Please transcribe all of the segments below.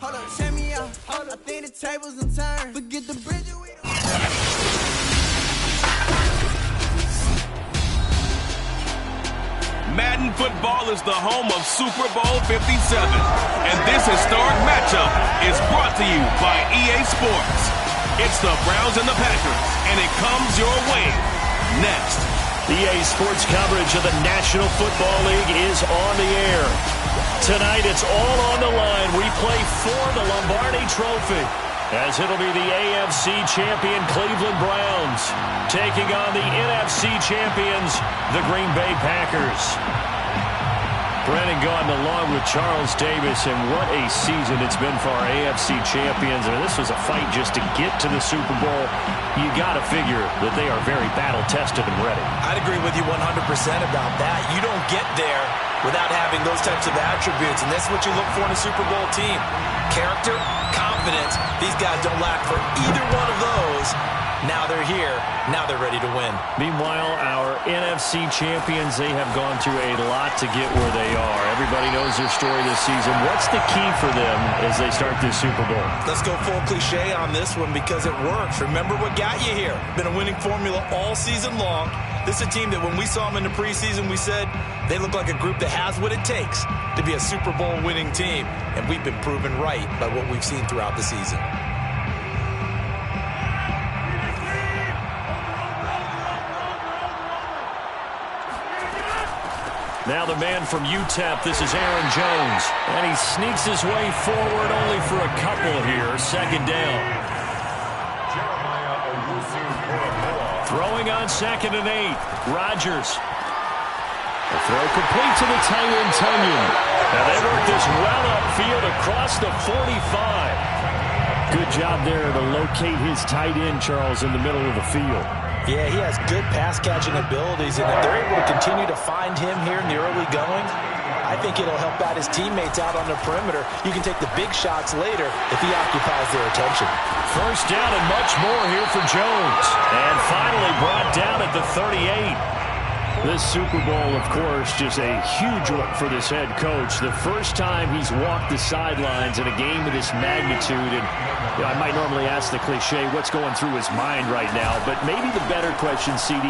Hold up, check me out. I think the tables done turned. Forget the bridge. Madden Football is the home of Super Bowl 57. And this historic matchup is brought to you by EA Sports. It's the Browns and the Packers, and it comes your way. Next. EA Sports coverage of the National Football League is on the air. Tonight, it's all on the line. We play for the Lombardi Trophy, as it'll be the AFC champion Cleveland Browns taking on the NFC champions, the Green Bay Packers. Brandon Gaudin along with Charles Davis, and what a season it's been for our AFC champions. I mean, this was a fight just to get to the Super Bowl. You got to figure that they are very battle-tested and ready. I'd agree with you 100% about that. You don't get there without having those types of attributes, and that's what you look for in a Super Bowl team. Character, confidence. These guys don't lack for either one of those. Now they're here. Now they're ready to win. Meanwhile, our NFC champions, they have gone through a lot to get where they are. Everybody knows their story this season. What's the key for them as they start this Super Bowl? Let's go full cliche on this one because it works. Remember what got you here. Been a winning formula all season long. This is a team that when we saw them in the preseason, we said they look like a group that has what it takes to be a Super Bowl winning team. And we've been proven right by what we've seen throughout the season. Now the man from UTEP, this is Aaron Jones. And he sneaks his way forward only for a couple here. Second down. Throwing on 2nd and 8. Rodgers. The throw complete to the tight end, Tunyon. Now they work this well upfield across the 45. Good job there to locate his tight end, Charles, in the middle of the field. Yeah, he has good pass-catching abilities, and if they're able to continue to find him here in the early going, I think it'll help out his teammates out on the perimeter. You can take the big shots later if he occupies their attention. First down and much more here for Jones. And finally brought down at the 38. This Super Bowl, of course, just a huge one for this head coach. The first time he's walked the sidelines in a game of this magnitude. And you know, I might normally ask the cliche, what's going through his mind right now? But maybe the better question, CD,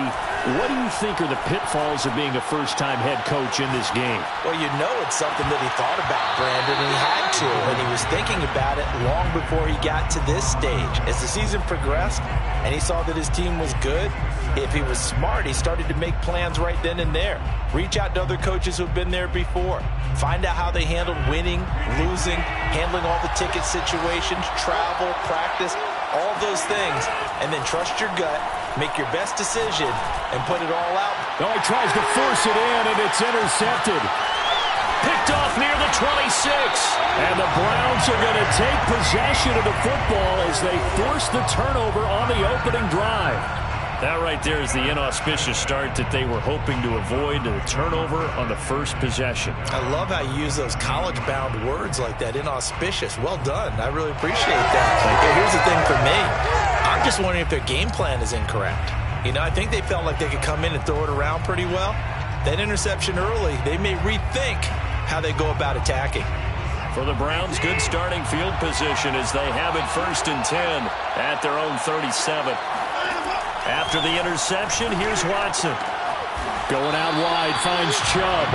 what do you think are the pitfalls of being a first-time head coach in this game? Well, you know it's something that he thought about, Brandon, and he had to. And he was thinking about it long before he got to this stage. As the season progressed and he saw that his team was good, if he was smart, he started to make plans right then and there. Reach out to other coaches who've been there before. Find out how they handled winning, losing, handling all the ticket situations, travel, practice, all those things. And then trust your gut, make your best decision, and put it all out. Oh, he tries to force it in, and it's intercepted. Picked off near the 26. And the Browns are going to take possession of the football as they force the turnover on the opening drive. That right there is the inauspicious start that they were hoping to avoid, the turnover on the first possession. I love how you use those college-bound words like that, inauspicious. Well done. I really appreciate that. Here's the thing for me. I'm just wondering if their game plan is incorrect. You know, I think they felt like they could come in and throw it around pretty well. That interception early, they may rethink how they go about attacking. For the Browns, good starting field position as they have it 1st and 10 at their own 37. After the interception, here's Watson. Going out wide, finds Chubb.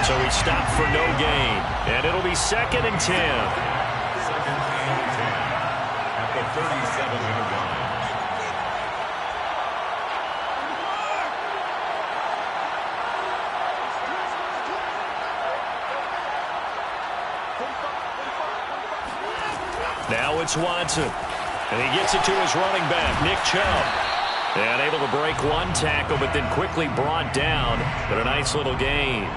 So he stopped for no gain. And it'll be 2nd and 10. 2nd and 10 at the 37-yard line. Now it's Watson. And he gets it to his running back, Nick Chubb. And able to break one tackle, but then quickly brought down. But a nice little gain.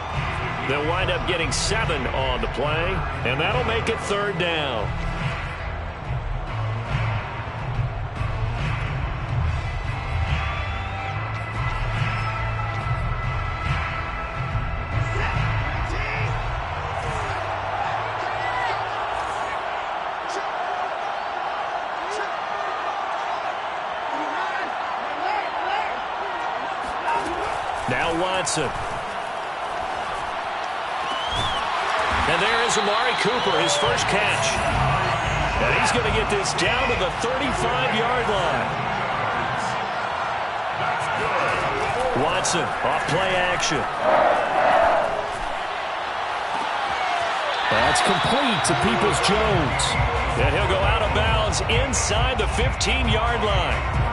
They'll wind up getting 7 on the play, and that'll make it 3rd down. Now Watson. And there is Amari Cooper, his first catch. And he's going to get this down to the 35-yard line. Watson off play action. That's complete to Peoples-Jones. And he'll go out of bounds inside the 15-yard line.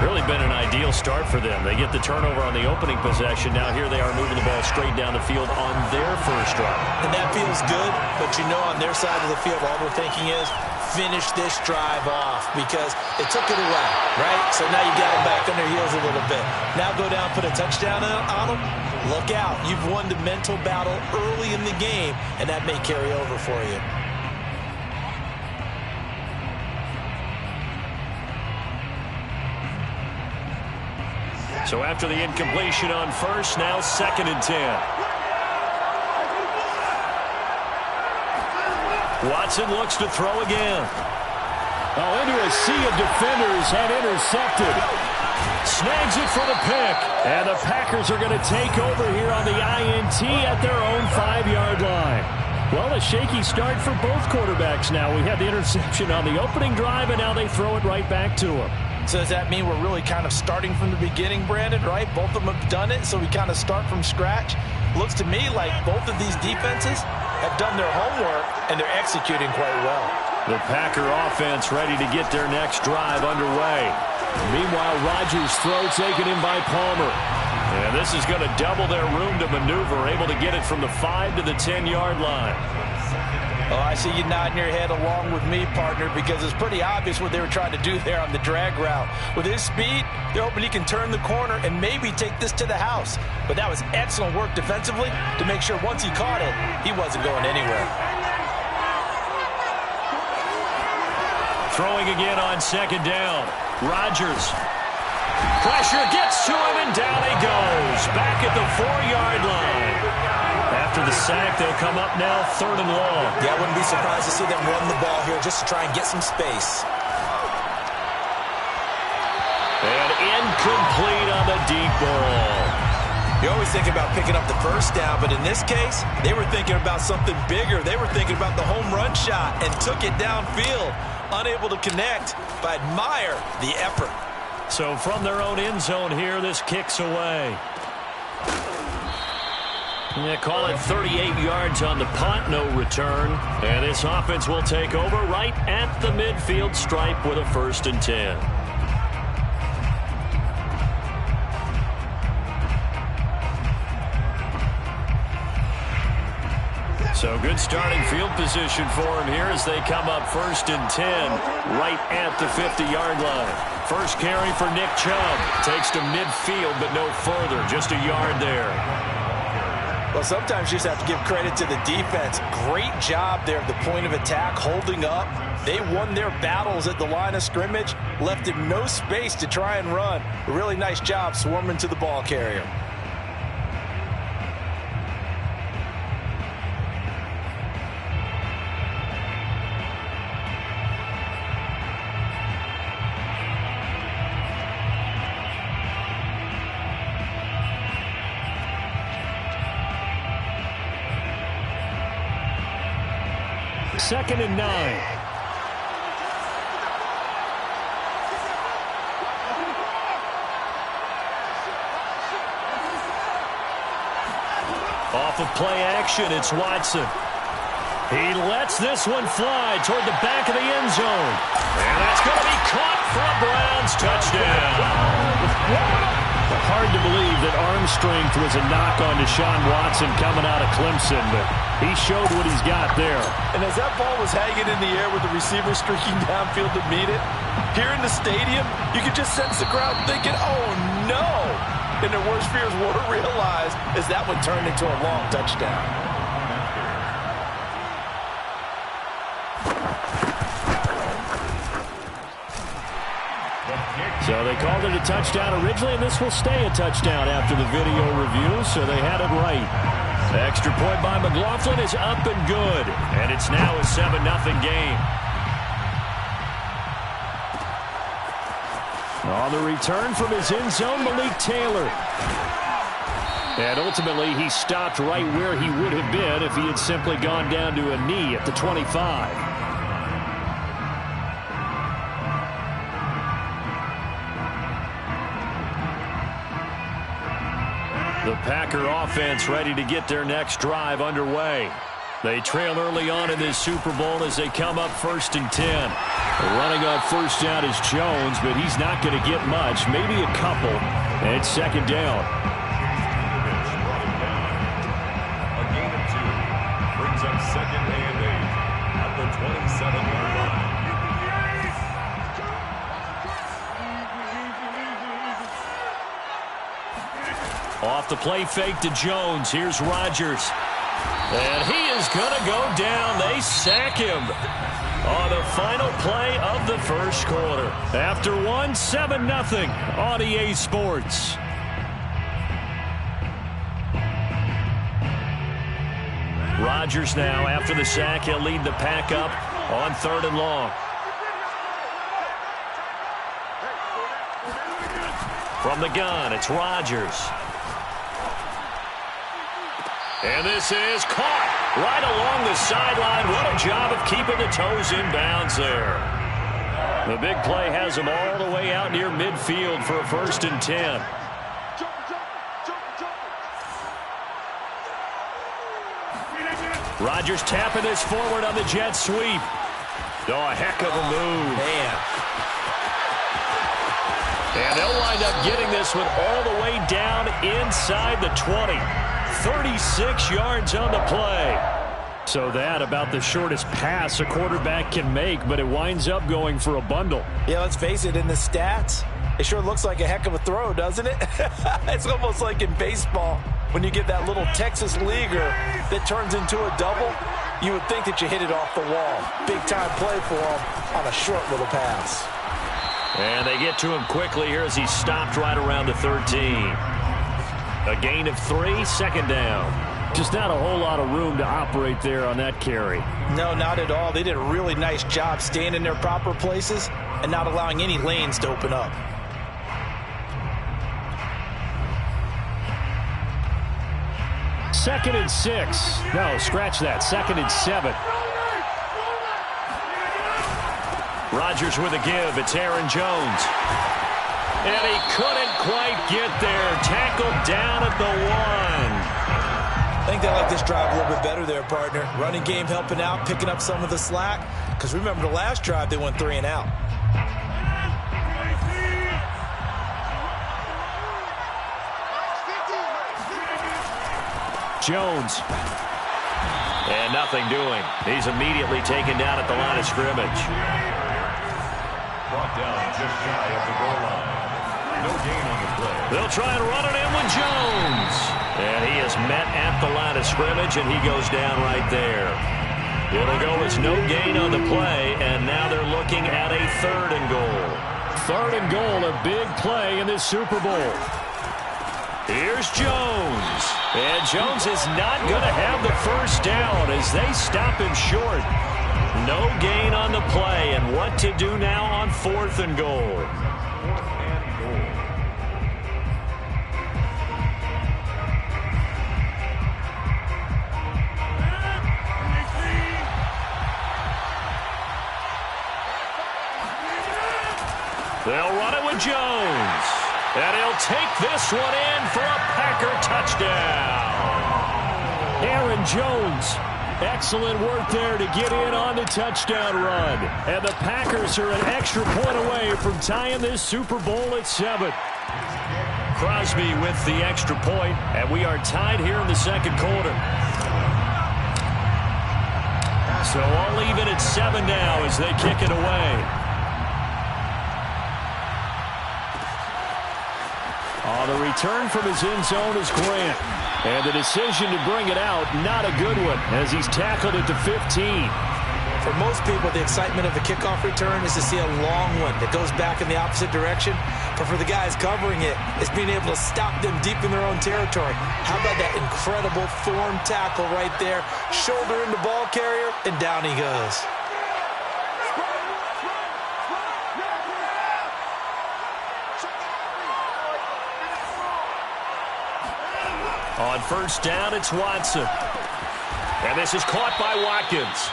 Really been an ideal start for them. They get the turnover on the opening possession. Now here they are moving the ball straight down the field on their first drive. And that feels good, but you know on their side of the field, all they're thinking is finish this drive off because they took it away, right? So now you got them back on their heels a little bit. Now go down, put a touchdown on them. Look out. You've won the mental battle early in the game, and that may carry over for you. So after the incompletion on first, now 2nd and 10. Watson looks to throw again. Oh, into a sea of defenders and intercepted. Snags it for the pick. And the Packers are going to take over here on the INT at their own 5-yard line. Well, a shaky start for both quarterbacks now. We had the interception on the opening drive, and now they throw it right back to him. So does that mean we're really kind of starting from the beginning, Brandon, right? Both of them have done it, so we kind of start from scratch. Looks to me like both of these defenses have done their homework, and they're executing quite well. The Packer offense ready to get their next drive underway. Meanwhile, Rodgers' throw taken in by Palmer. And this is going to double their room to maneuver, able to get it from the 5 to the 10-yard line. Oh, I see you nodding your head along with me, partner, because it's pretty obvious what they were trying to do there on the drag route. With his speed, they're hoping he can turn the corner and maybe take this to the house. But that was excellent work defensively to make sure once he caught it, he wasn't going anywhere. Throwing again on 2nd down. Rodgers. Pressure gets to him, and down he goes. Back at the 4-yard line. After the sack, they'll come up now 3rd and long. Yeah, I wouldn't be surprised to see them run the ball here just to try and get some space. And incomplete on the deep ball. You always think about picking up the first down, but in this case, they were thinking about something bigger. They were thinking about the home run shot and took it downfield. Unable to connect, but admire the effort. So from their own end zone here, this kicks away. They call it 38 yards on the punt, no return. And this offense will take over right at the midfield stripe with a 1st and 10. So good starting field position for him here as they come up 1st and 10 right at the 50-yard line. First carry for Nick Chubb. Takes to midfield, but no further. Just a yard there. Well, sometimes you just have to give credit to the defense. Great job there at the point of attack, holding up. They won their battles at the line of scrimmage, left him no space to try and run. A really nice job swarming to the ball carrier. Second and 9. Off of play action, it's Watson. He lets this one fly toward the back of the end zone. And that's going to be caught for a Browns touchdown. Hard to believe that arm strength was a knock on Deshaun Watson coming out of Clemson, but he showed what he's got there. And as that ball was hanging in the air with the receiver streaking downfield to meet it, here in the stadium, you could just sense the crowd thinking, oh no! And their worst fears were realized as that one turned into a long touchdown. So they called it a touchdown originally, and this will stay a touchdown after the video review, so they had it right. The extra point by McLaughlin is up and good, and it's now a 7-0 game. On the return from his end zone, Malik Taylor. And ultimately, he stopped right where he would have been if he had simply gone down to a knee at the 25. The Packer offense ready to get their next drive underway. They trail early on in this Super Bowl as they come up 1st and 10. Running on first down is Jones, but he's not going to get much, maybe a couple. And it's 2nd down. A gain of 2 brings up 2nd and 8 at the 27-yard line. Off the play fake to Jones. Here's Rodgers. And he is going to go down. They sack him on the final play of the first quarter. After 7-0 on EA Sports. Rodgers now, after the sack, he'll lead the pack up on 3rd and long. From the gun, it's Rodgers. And this is caught right along the sideline. What a job of keeping the toes in bounds there. The big play has him all the way out near midfield for a 1st and 10. Rodgers tapping this forward on the jet sweep. Oh, a heck of a move. Man. And they'll wind up getting this one all the way down inside the 20. 36 yards on the play. So that about the shortest pass a quarterback can make, but it winds up going for a bundle. Yeah, let's face it, in the stats, it sure looks like a heck of a throw, doesn't it? It's almost like in baseball when you get that little Texas leaguer that turns into a double. You would think that you hit it off the wall. Big-time play for him on a short little pass. And they get to him quickly here as he's stopped right around the 13. A gain of 3, 2nd down. Just not a whole lot of room to operate there on that carry. No, not at all. They did a really nice job staying in their proper places and not allowing any lanes to open up. Second and 6. No, scratch that. 2nd and 7. Rodgers with a give. It's Aaron Jones. And he couldn't quite get there. Tackled down at the 1. I think they like this drive a little bit better there, partner. Running game helping out, picking up some of the slack. Because remember, the last drive, they went 3 and out. Jones. And nothing doing. He's immediately taken down at the line of scrimmage. Brought down just shy of the goal line. No gain on the play. They'll try and run it in with Jones. And he is met at the line of scrimmage, and he goes down right there. It'll go as no gain on the play, and now they're looking at a 3rd and goal. 3rd and goal, a big play in this Super Bowl. Here's Jones. And Jones is not going to have the first down as they stop him short. No gain on the play, and what to do now on 4th and goal. They'll run it with Jones. And he'll take this one in for a Packer touchdown. Aaron Jones. Excellent work there to get in on the touchdown run. And the Packers are an extra point away from tying this Super Bowl at 7. Crosby with the extra point, and we are tied here in the 2nd quarter. So all even at 7 now as they kick it away. On the return from his end zone is Grant. And the decision to bring it out, not a good one, as he's tackled at the 15. For most people, the excitement of the kickoff return is to see a long one that goes back in the opposite direction. But for the guys covering it, it's being able to stop them deep in their own territory. How about that incredible form tackle right there? Shoulder into ball carrier, and down he goes. On first down, it's Watson. And this is caught by Watkins.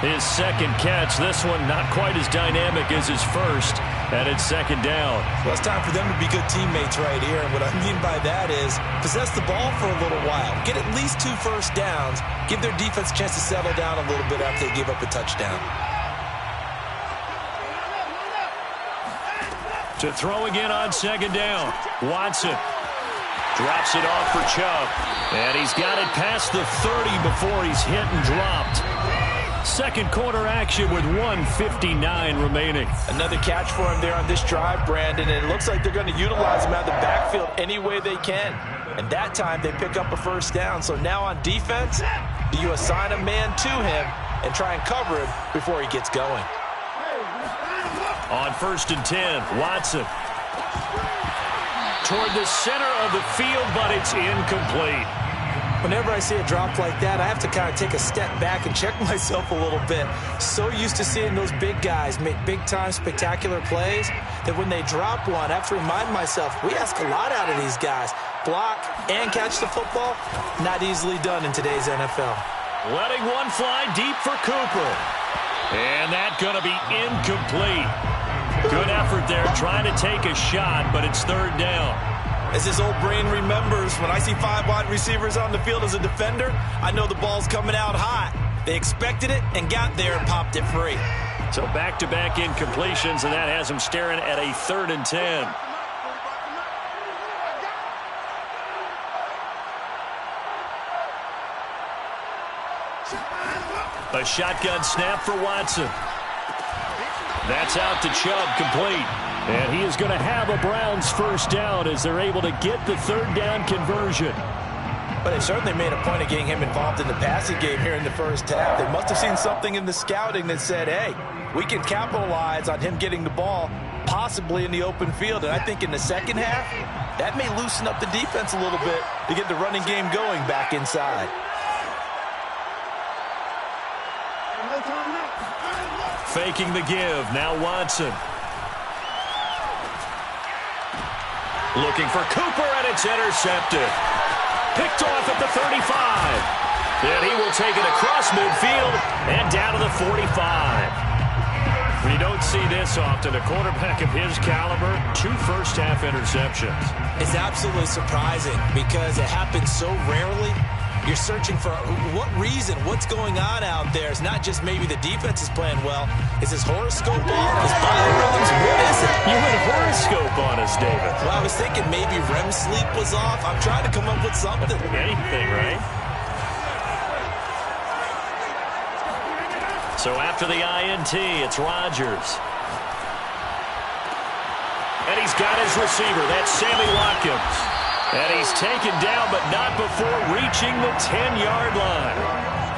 His second catch, this one not quite as dynamic as his first, and it's second down. Well, it's time for them to be good teammates right here, and what I mean by that is possess the ball for a little while, get at least 2 first downs, give their defense a chance to settle down a little bit after they give up a touchdown. To throw again on second down, Watson drops it off for Chubb, and he's got it past the 30 before he's hit and dropped. Second quarter action with 1:59 remaining. Another catch for him there on this drive, Brandon, and it looks like they're going to utilize him out of the backfield any way they can. And that time they pick up a first down. So now on defense, do you assign a man to him and try and cover him before he gets going? On first and 10, Watson toward the center of the field, but it's incomplete. Whenever I see a drop like that, I have to kind of take a step back and check myself a little bit. So used to seeing those big guys make big-time spectacular plays that when they drop one, I have to remind myself, we ask a lot out of these guys. Block and catch the football, not easily done in today's NFL. Letting one fly deep for Cooper. And that's going to be incomplete. Good effort there trying to take a shot, but it's third down. As his old brain remembers, when I see 5 wide receivers on the field as a defender, I know the ball's coming out hot. They expected it and got there and popped it free. So back-to-back incompletions, and that has him staring at a 3rd and 10. A shotgun snap for Watson. That's out to Chubb, complete. And he is going to have a Browns first down as they're able to get the third down conversion. But they certainly made a point of getting him involved in the passing game here in the first half. They must have seen something in the scouting that said, hey, we can capitalize on him getting the ball, possibly in the open field. And I think in the second half, that may loosen up the defense a little bit to get the running game going back inside. Faking the give, now Watson. Looking for Cooper, and it's intercepted. Picked off at the 35. And he will take it across midfield and down to the 45. We don't see this often. A quarterback of his caliber, 2 first-half interceptions. It's absolutely surprising because it happens so rarely. You're searching for what reason, what's going on out there. It's not just maybe the defense is playing well. Is his horoscope off? His biorhythms? What is it? You went horoscope on us, David. Well, I was thinking maybe REM sleep was off. I'm trying to come up with something. Anything, right? So after the INT, it's Rodgers. And he's got his receiver. That's Sammy Watkins. And he's taken down, but not before reaching the 10-yard line.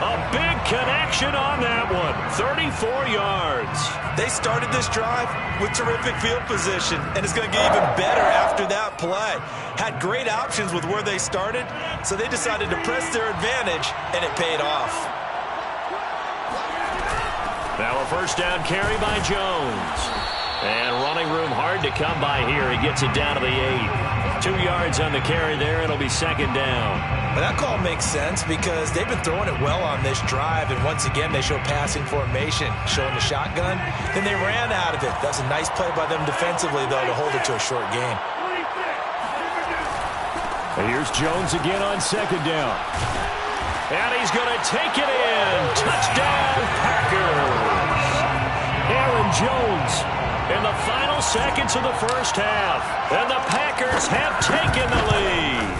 A big connection on that one. 34 yards. They started this drive with terrific field position, and it's going to get even better after that play. Had great options with where they started, so they decided to press their advantage, and it paid off. Now a first down carry by Jones. And running room hard to come by here. He gets it down to the 8. 2 yards on the carry there. It'll be second down. Well, that call makes sense because they've been throwing it well on this drive, and once again they show passing formation, showing the shotgun. Then they ran out of it. That was a nice play by them defensively, though, to hold it to a short game. And here's Jones again on second down. And he's going to take it in. Touchdown, Packers. Aaron Jones in the final seconds of the first half. And the Packers have taken the lead.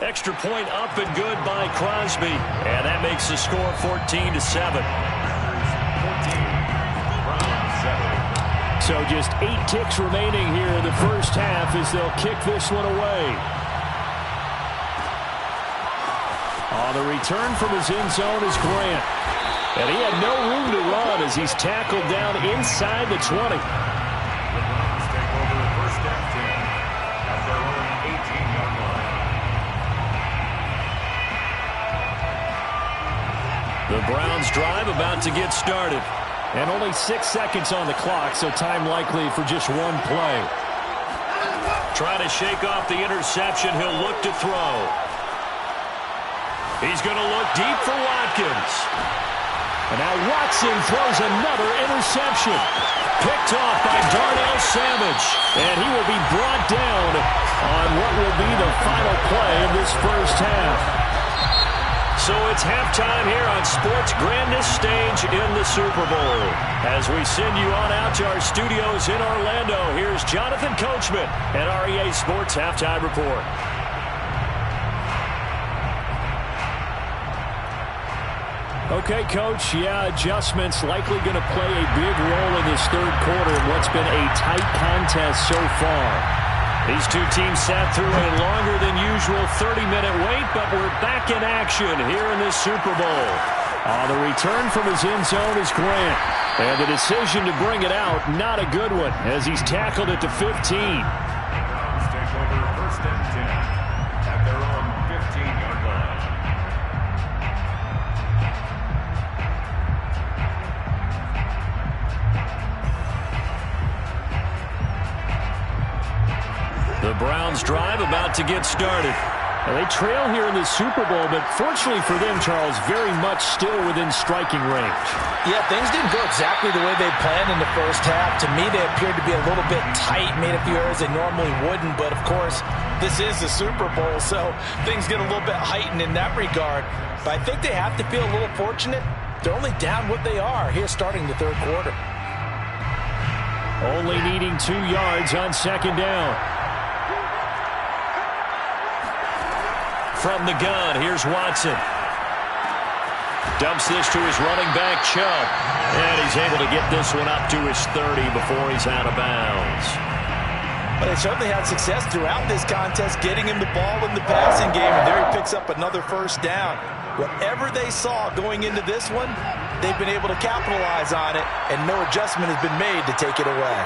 Extra point up and good by Crosby. And that makes the score 14-7. So just 8 ticks remaining here in the first half as they'll kick this one away. On the return from his end zone is Grant. And he had no room to run as he's tackled down inside the 20. The Browns take over the first half 10 at their own 18-yard line. The Browns drive about to get started. And only 6 seconds on the clock, so time likely for just one play. Trying to shake off the interception. He'll look to throw. He's going to look deep for Watkins. And now Watson throws another interception. Picked off by Darnell Savage. And he will be brought down on what will be the final play of this first half. So it's halftime here on sports' grandest stage in the Super Bowl. As we send you on out to our studios in Orlando, here's Jonathan Coachman at our EA Sports Halftime Report. Okay, Coach, adjustments likely going to play a big role in this third quarter in what's been a tight contest so far. These two teams sat through a longer than usual 30-minute wait, but we're back in action here in this Super Bowl. The return from his end zone is Grant. And the decision to bring it out, not a good one, as he's tackled at the 15. Take over first and 10 at their own 15-yard line. The Browns drive about to get started. They trail here in the Super Bowl, but fortunately for them, Charles, very much still within striking range. Yeah, things didn't go exactly the way they planned in the first half. To me, they appeared to be a little bit tight, made a few errors they normally wouldn't, but of course, this is the Super Bowl, so things get a little bit heightened in that regard. But I think they have to feel a little fortunate. They're only down what they are here starting the third quarter. Only needing 2 yards on second down. From the gun, here's Watson. Dumps this to his running back, Chubb. And he's able to get this one up to his 30 before he's out of bounds. But they certainly had success throughout this contest, getting him the ball in the passing game, and there he picks up another first down. Whatever they saw going into this one, they've been able to capitalize on it, and no adjustment has been made to take it away.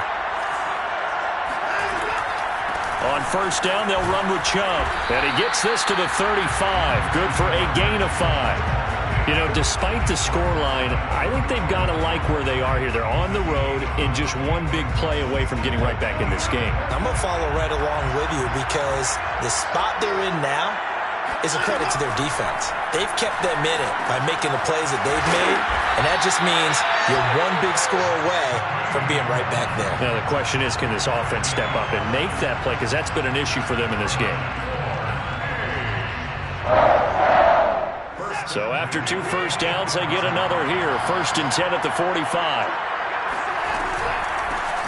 On first down, they'll run with Chubb. And he gets this to the 35. Good for a gain of 5. You know, despite the scoreline, I think they've got to like where they are here. They're on the road and just one big play away from getting right back in this game. I'm going to follow right along with you because the spot they're in now is a credit to their defense. They've kept them in it by making the plays that they've made, and that just means you're one big score away from being right back there. Now, the question is, can this offense step up and make that play? Because that's been an issue for them in this game. So after 2 first downs, they get another here. First and 10 at the 45.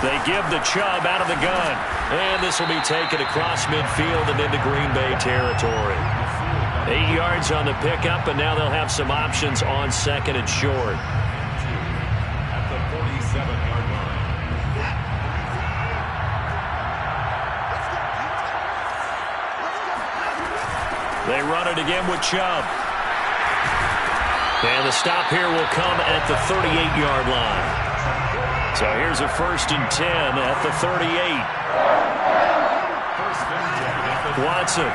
They give the Chubb out of the gun. And this will be taken across midfield and into Green Bay territory. 8 yards on the pickup, and now they'll have some options on second and short. At the 47-yard line. They run it again with Chubb. And the stop here will come at the 38-yard line. So here's a first and 10 at the 38. Watson.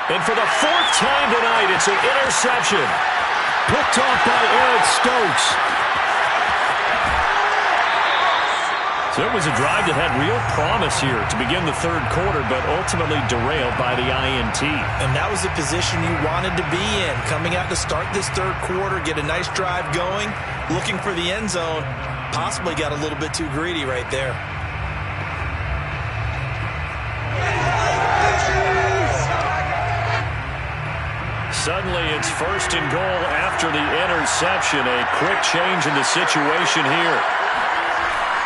And for the 4th time tonight, it's an interception. Picked off by Eric Stokes. So it was a drive that had real promise here to begin the third quarter, but ultimately derailed by the INT. And that was the position you wanted to be in. Coming out to start this third quarter, get a nice drive going, looking for the end zone. Possibly got a little bit too greedy right there. Suddenly it's first and goal after the interception. A quick change in the situation here.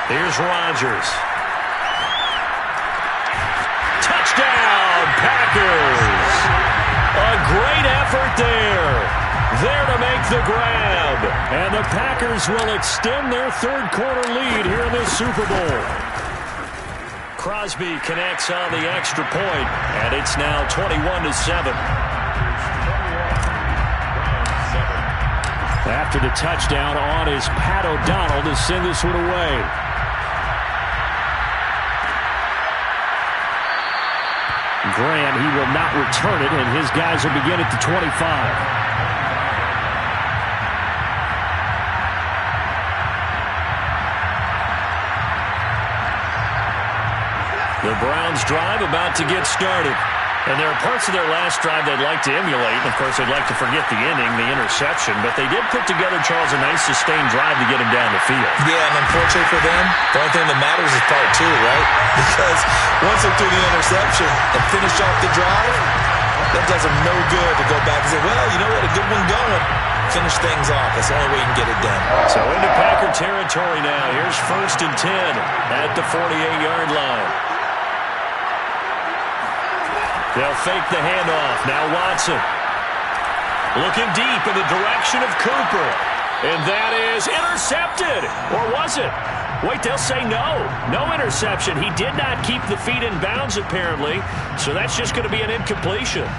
Here's Rodgers. Touchdown, Packers! A great effort there. There to make the grab. And the Packers will extend their third quarter lead here in this Super Bowl. Crosby connects on the extra point, and it's now 21-7. After the touchdown on is Pat O'Donnell to send this one away. Grant, he will not return it, and his guys will begin at the 25. The Browns drive about to get started. And there are parts of their last drive they'd like to emulate. And, of course, they'd like to forget the inning, the interception. But they did put together, Charles, a nice sustained drive to get him down the field. Yeah, and unfortunately for them, the only thing that matters is part two, right? Because once they threw the interception and finished off the drive, that does them no good to go back and say, well, you know what, a good one going. Finish things off. That's the only way you can get it done. So into Packer territory now. Here's 1st and 10 at the 48-yard line. They'll fake the handoff. Now Watson looking deep in the direction of Cooper. And that is intercepted. Or was it? Wait, they'll say no. No interception. He did not keep the feet in bounds, apparently. So that's just going to be an incompletion.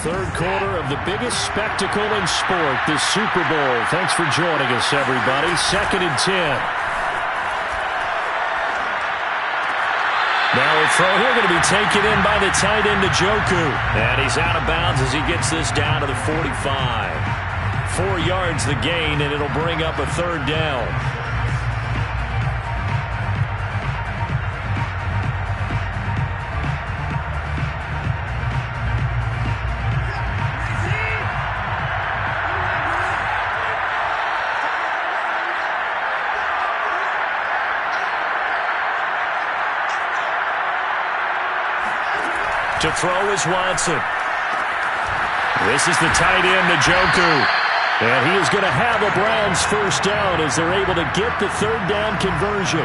Third quarter of the biggest spectacle in sport, the Super Bowl. Thanks for joining us, everybody. 2nd and 10. Now a throw here going to be taken in by the tight end, Njoku. And he's out of bounds as he gets this down to the 45. 4 yards the gain, and it'll bring up a 3rd down. To throw is Watson. This is the tight end, Njoku. And he is going to have a Browns first down as they're able to get the 3rd down conversion.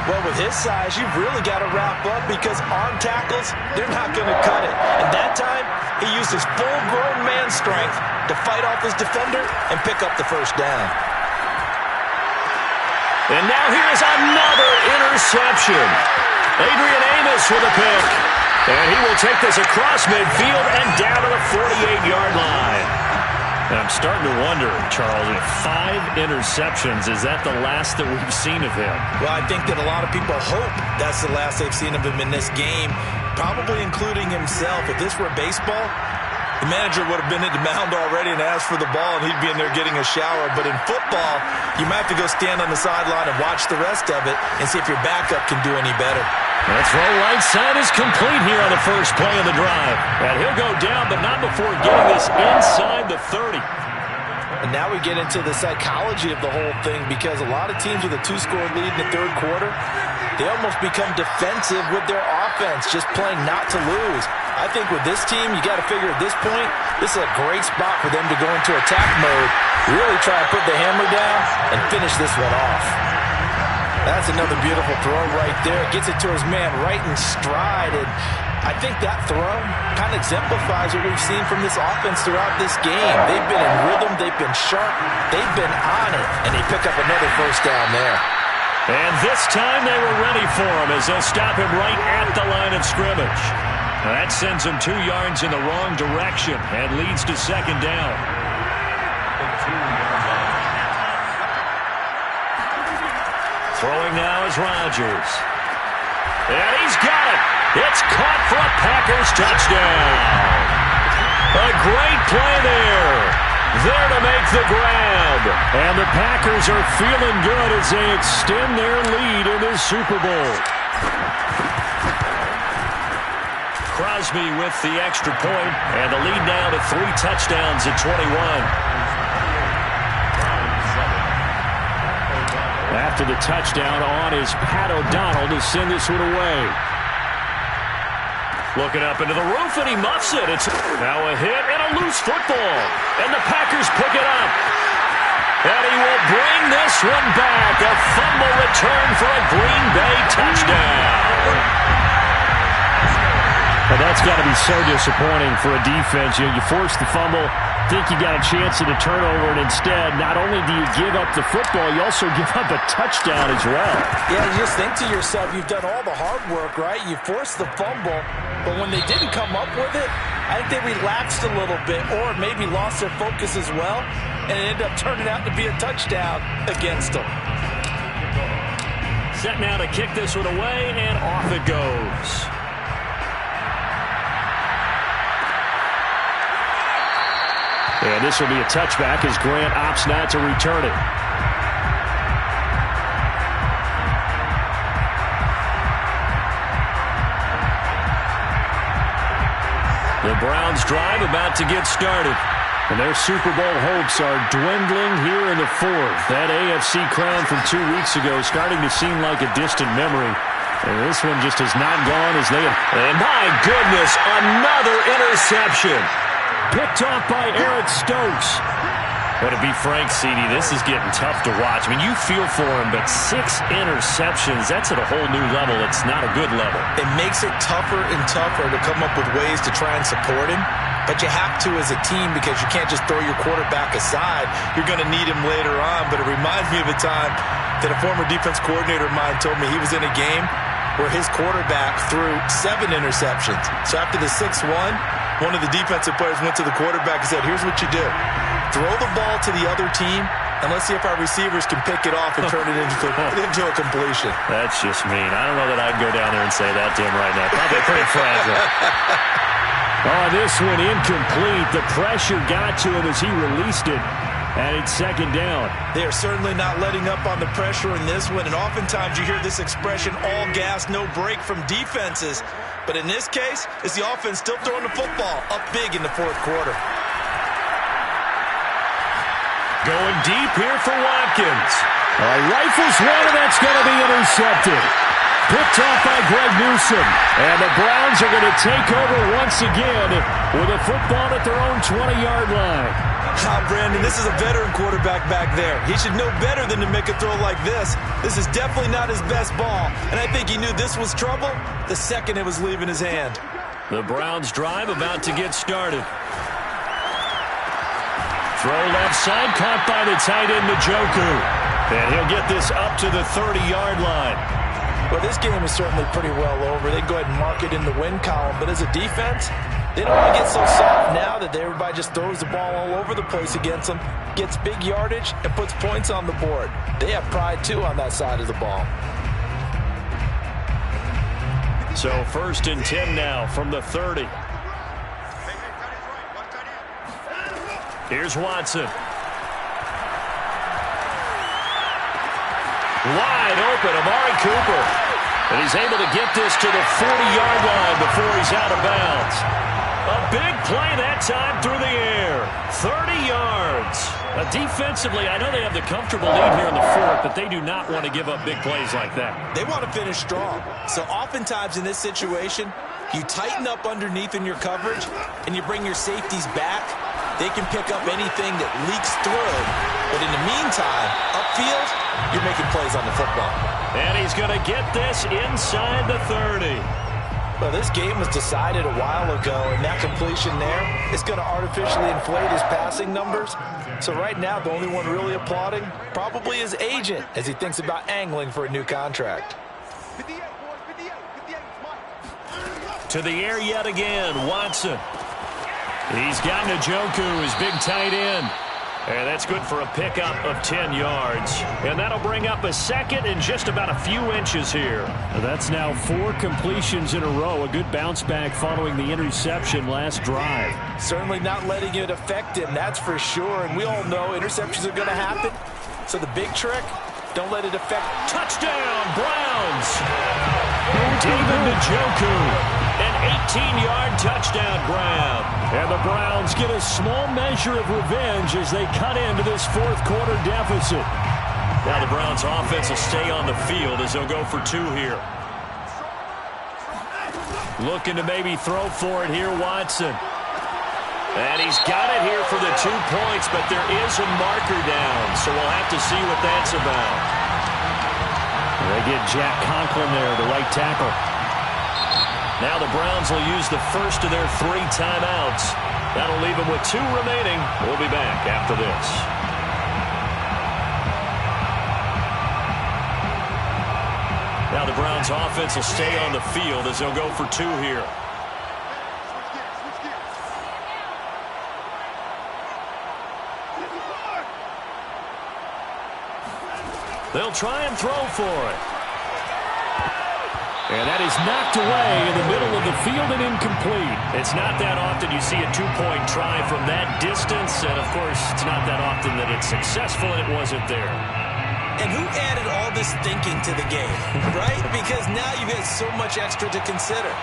Well, with his size, you've really got to wrap up because arm tackles, they're not going to cut it. And that time, he used his full-grown man strength to fight off his defender and pick up the first down. And now here's another interception. Adrian Amos with a pick. And he will take this across midfield and down to the 48-yard line. And I'm starting to wonder, Charles, if 5 interceptions, is that the last that we've seen of him? Well, I think that a lot of people hope that's the last they've seen of him in this game, probably including himself. If this were baseball, the manager would have been at the mound already and asked for the ball, and he'd be in there getting a shower. But in football, you might have to go stand on the sideline and watch the rest of it and see if your backup can do any better. That throw right side is complete here on the first play of the drive. And he'll go down, but not before getting this inside the 30. And now we get into the psychology of the whole thing because a lot of teams with a 2-score lead in the 3rd quarter, they almost become defensive with their offense, just playing not to lose. I think with this team, you got to figure at this point, this is a great spot for them to go into attack mode, really try to put the hammer down and finish this one off. That's another beautiful throw right there. Gets it to his man right in stride. And I think that throw kind of exemplifies what we've seen from this offense throughout this game. They've been in rhythm. They've been sharp. They've been on it. And they pick up another first down there. And this time they were ready for him as they'll stop him right at the line of scrimmage. That sends him 2 yards in the wrong direction and leads to 2nd down. Throwing now is Rodgers. And he's got it. It's caught for a Packers touchdown. A great play there. There to make the grab. And the Packers are feeling good as they extend their lead in this Super Bowl. Crosby with the extra point, and the lead now to 3 touchdowns at 21. After the touchdown on is Pat O'Donnell to send this one away. Looking up into the roof, and he muffs it. It's now a hit and a loose football. And the Packers pick it up. And he will bring this one back. A fumble return for a Green Bay touchdown. Well, that's got to be so disappointing for a defense. You force the fumble, think you got a chance at a turnover, and instead, not only do you give up the football, you also give up a touchdown as well. Yeah, you just think to yourself, you've done all the hard work, right? You forced the fumble, but when they didn't come up with it, I think they relaxed a little bit or maybe lost their focus as well, and it ended up turning out to be a touchdown against them. Set now to kick this one away, and off it goes. And this will be a touchback as Grant opts not to return it. The Browns drive about to get started. And their Super Bowl hopes are dwindling here in the fourth. That AFC crown from 2 weeks ago starting to seem like a distant memory. And this one just has not gone as they have. And my goodness, another interception. Picked off by Eric Stokes. But to be frank, CD, this is getting tough to watch. I mean, you feel for him, but 6 interceptions, that's at a whole new level. It's not a good level. It makes it tougher and tougher to come up with ways to try and support him. But you have to as a team because you can't just throw your quarterback aside. You're going to need him later on. But it reminds me of a time that a former defense coordinator of mine told me he was in a game where his quarterback threw 7 interceptions. So after the 6th one of the defensive players went to the quarterback and said, here's what you do. Throw the ball to the other team, and let's see if our receivers can pick it off and turn it into a completion. That's just mean. I don't know that I'd go down there and say that to him right now. Probably pretty fragile. Oh, this one incomplete. The pressure got to him as he released it, and it's 2nd down. They are certainly not letting up on the pressure in this one, and oftentimes you hear this expression, all gas, no break from defenses. But in this case, it's the offense still throwing the football up big in the 4th quarter. Going deep here for Watkins. Rifles one, and that's going to be intercepted. Picked off by Greg Newsome. And the Browns are going to take over once again with a football at their own 20-yard line. Brandon, this is a veteran quarterback back there. He should know better than to make a throw like this. This is definitely not his best ball. And I think he knew this was trouble the second it was leaving his hand. The Browns drive about to get started. Throw left side, caught by the tight end, Njoku. And he'll get this up to the 30-yard line. Well, this game is certainly pretty well over. They can go ahead and mark it in the win column. But as a defense, they don't want to get so soft now that everybody just throws the ball all over the place against them, gets big yardage, and puts points on the board. They have pride, too, on that side of the ball. So 1st and 10 now from the 30. Here's Watson. Wide open, Amari Cooper. And he's able to get this to the 40-yard line before he's out of bounds. A big play that time through the air. 30 yards. Defensively, I know they have the comfortable lead here in the 4th, but they do not want to give up big plays like that. They want to finish strong. So oftentimes in this situation, you tighten up underneath in your coverage, and you bring your safeties back. They can pick up anything that leaks through. But in the meantime, upfield, you're making plays on the football. And he's going to get this inside the 30. Well, this game was decided a while ago, and that completion there is going to artificially inflate his passing numbers. So right now, the only one really applauding probably his agent as he thinks about angling for a new contract. To the air yet again, Watson. He's got Njoku, his big tight end. And that's good for a pickup of 10 yards. And that'll bring up a 2nd and just about a few inches here. That's now 4 completions in a row. A good bounce back following the interception last drive. Certainly not letting it affect him, that's for sure. And we all know interceptions are going to happen. So the big trick, don't let it affect. Touchdown, Browns! David Njoku. An 18-yard touchdown grab. And the Browns get a small measure of revenge as they cut into this 4th quarter deficit. Now the Browns offense will stay on the field as they'll go for 2 here. Looking to maybe throw for it here, Watson. And he's got it here for the 2 points, but there is a marker down, so we'll have to see what that's about. They get Jack Conklin there, the right tackle. Now the Browns will use the first of their 3 timeouts. That'll leave them with 2 remaining. We'll be back after this. Now the Browns offense will stay on the field as they'll go for 2 here. They'll try and throw for it. And that is knocked away in the middle of the field and incomplete. It's not that often you see a 2-point try from that distance. And, of course, it's not that often that it's successful, and it wasn't there. And who added all this thinking to the game, right? Because now you've got so much extra to consider.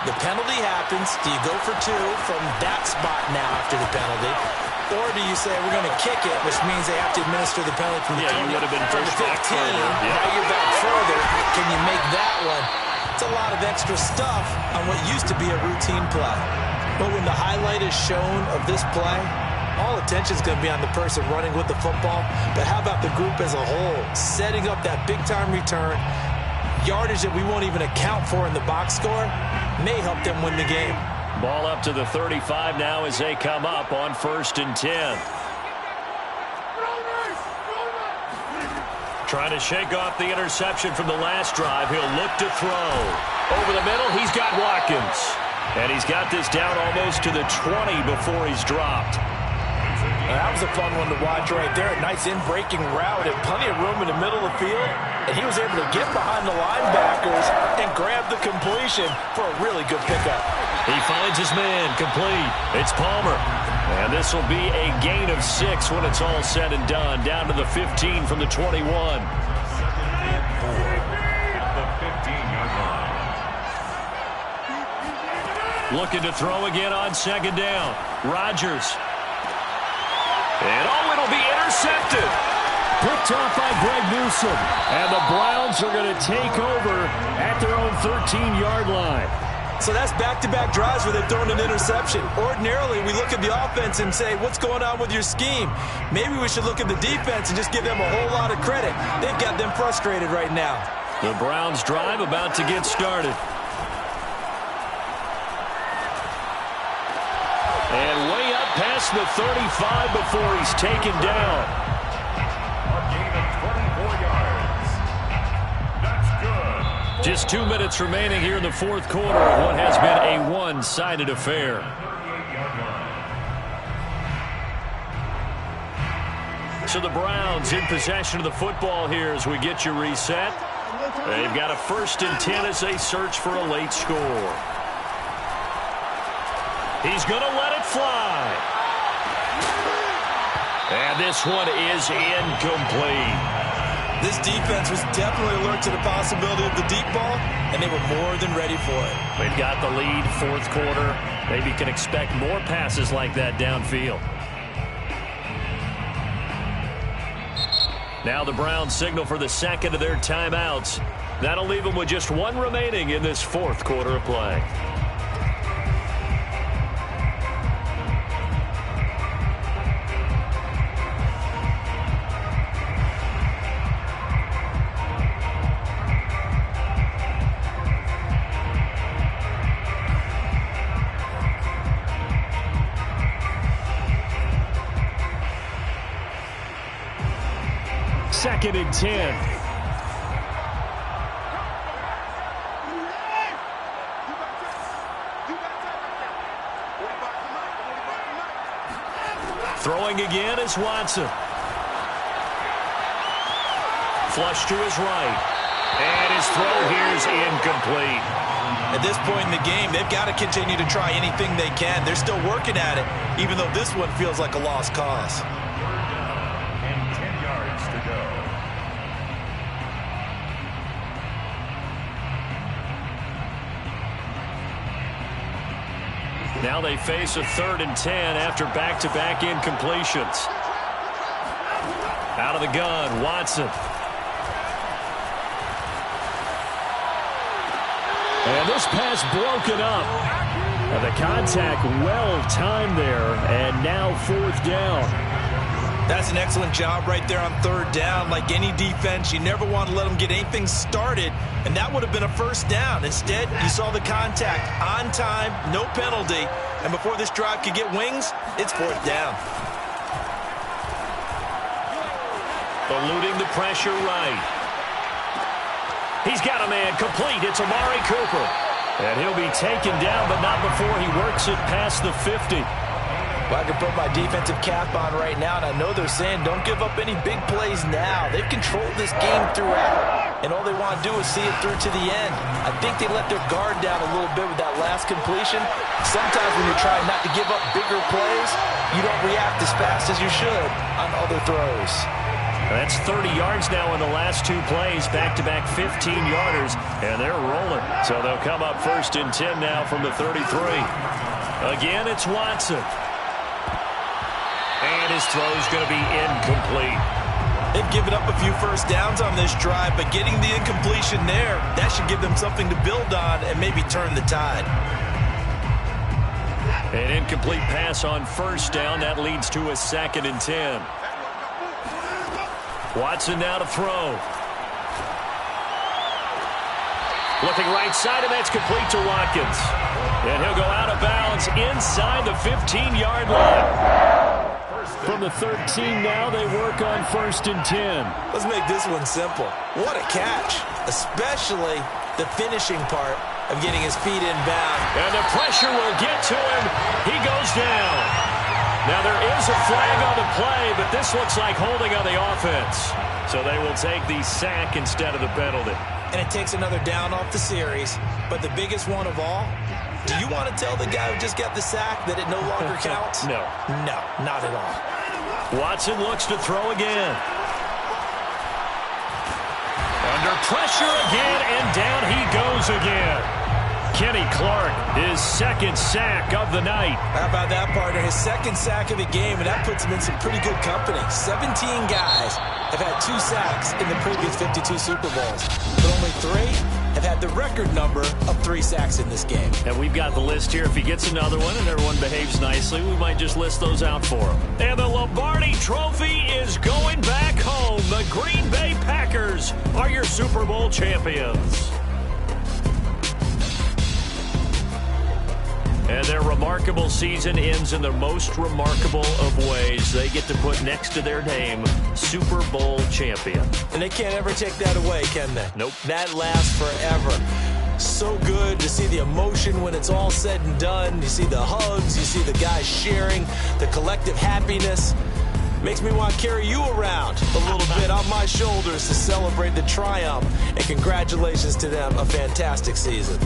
The penalty happens. Do you go for 2 from that spot now after the penalty? Or do you say we're going to kick it, which means they have to administer the penalty from the 20, you would have been from the pushed back 15. further. Yeah. Now you're back further. Can you make that one? It's a lot of extra stuff on what used to be a routine play. But when the highlight is shown of this play, all attention is going to be on the person running with the football. But how about the group as a whole? Setting up that big-time return, yardage that we won't even account for in the box score, may help them win the game. Ball up to the 35 now as they come up on 1st and 10. Trying to shake off the interception from the last drive. He'll look to throw. Over the middle, he's got Watkins. And he's got this down almost to the 20 before he's dropped. That was a fun one to watch right there. A nice in-breaking route and plenty of room in the middle of the field. And he was able to get behind the linebackers and grab the completion for a really good pickup. He finds his man, complete. It's Palmer. And this will be a gain of 6 when it's all said and done. Down to the 15 from the 21. 2nd and 4 at the 15-yard line. Looking to throw again on 2nd down. Rodgers. And it'll be intercepted. Picked off by Greg Newsome. And the Browns are going to take over at their own 13-yard line. So that's back-to-back drives where they've thrown an interception. Ordinarily, we look at the offense and say, what's going on with your scheme? Maybe we should look at the defense and just give them a whole lot of credit. They've got them frustrated right now. The Browns drive about to get started. And way up past the 35 before he's taken down. A gain of 24 yards. That's good. Just 2 minutes remaining here in the 4th quarter of what has been a one-sided affair. 38-yard line. So the Browns in possession of the football here as we get you reset. They've got a 1st and 10 as they search for a late score. He's going to let it fly. And this one is incomplete. This defense was definitely alert to the possibility of the deep ball, and they were more than ready for it. They've got the lead, 4th quarter. Maybe can expect more passes like that downfield. Now the Browns signal for the 2nd of their timeouts. That'll leave them with just 1 remaining in this 4th quarter of play. Second and 10. Throwing again is Watson. Flush to his right. And his throw here is incomplete. At this point in the game, they've got to continue to try anything they can. They're still working at it, even though this one feels like a lost cause. 3rd down and 10 yards to go. Now they face a 3rd and 10 after back-to-back incompletions. Out of the gun, Watson. And this pass broken up. And the contact well timed there, and now 4th down. That's an excellent job right there on 3rd down. Like any defense, you never want to let them get anything started, and that would have been a 1st down. Instead, you saw the contact on time, no penalty, and before this drive could get wings, it's 4th down. Eluding the pressure right. He's got a man complete. It's Amari Cooper. And he'll be taken down, but not before he works it past the 50. Well, I can put my defensive cap on right now, and I know they're saying don't give up any big plays now. They've controlled this game throughout, and all they want to do is see it through to the end. I think they let their guard down a little bit with that last completion. Sometimes when you're trying not to give up bigger plays, you don't react as fast as you should on other throws. That's 30 yards now in the last two plays, back-to-back 15-yarders, and they're rolling. So they'll come up 1st and 10 now from the 33. Again, it's Watson. And his throw's going to be incomplete. They've given up a few first downs on this drive, but getting the incompletion there, that should give them something to build on and maybe turn the tide. An incomplete pass on 1st down. That leads to a 2nd and 10. Watson now to throw. Looking right side, and that's complete to Watkins. And he'll go out of bounds inside the 15-yard line. From the 13 now, they work on 1st and 10. Let's make this one simple. What a catch, especially the finishing part of getting his feet inbound. And the pressure will get to him. He goes down. Now there is a flag on the play, but this looks like holding on the offense. So they will take the sack instead of the penalty. And it takes another down off the series. But the biggest one of all, do you want to tell the guy who just got the sack that it no longer counts? No. No, not at all. Watson looks to throw again. Under pressure again, and down he goes again. Kenny Clark, his 2nd sack of the night. How about that, partner? His 2nd sack of the game, and that puts him in some pretty good company. 17 guys have had 2 sacks in the previous 52 Super Bowls, but only 3 have had the record number of 3 sacks in this game. And we've got the list here. If he gets another one and everyone behaves nicely, we might just list those out for him. And the Lombardi Trophy is going back home. The Green Bay Packers are your Super Bowl champions. And their remarkable season ends in the most remarkable of ways. They get to put next to their name, Super Bowl champion. And they can't ever take that away, can they? Nope. That lasts forever. So good to see the emotion when it's all said and done. You see the hugs, you see the guys sharing, the collective happiness. Makes me want to carry you around a little bit on my shoulders to celebrate the triumph. And congratulations to them, a fantastic season.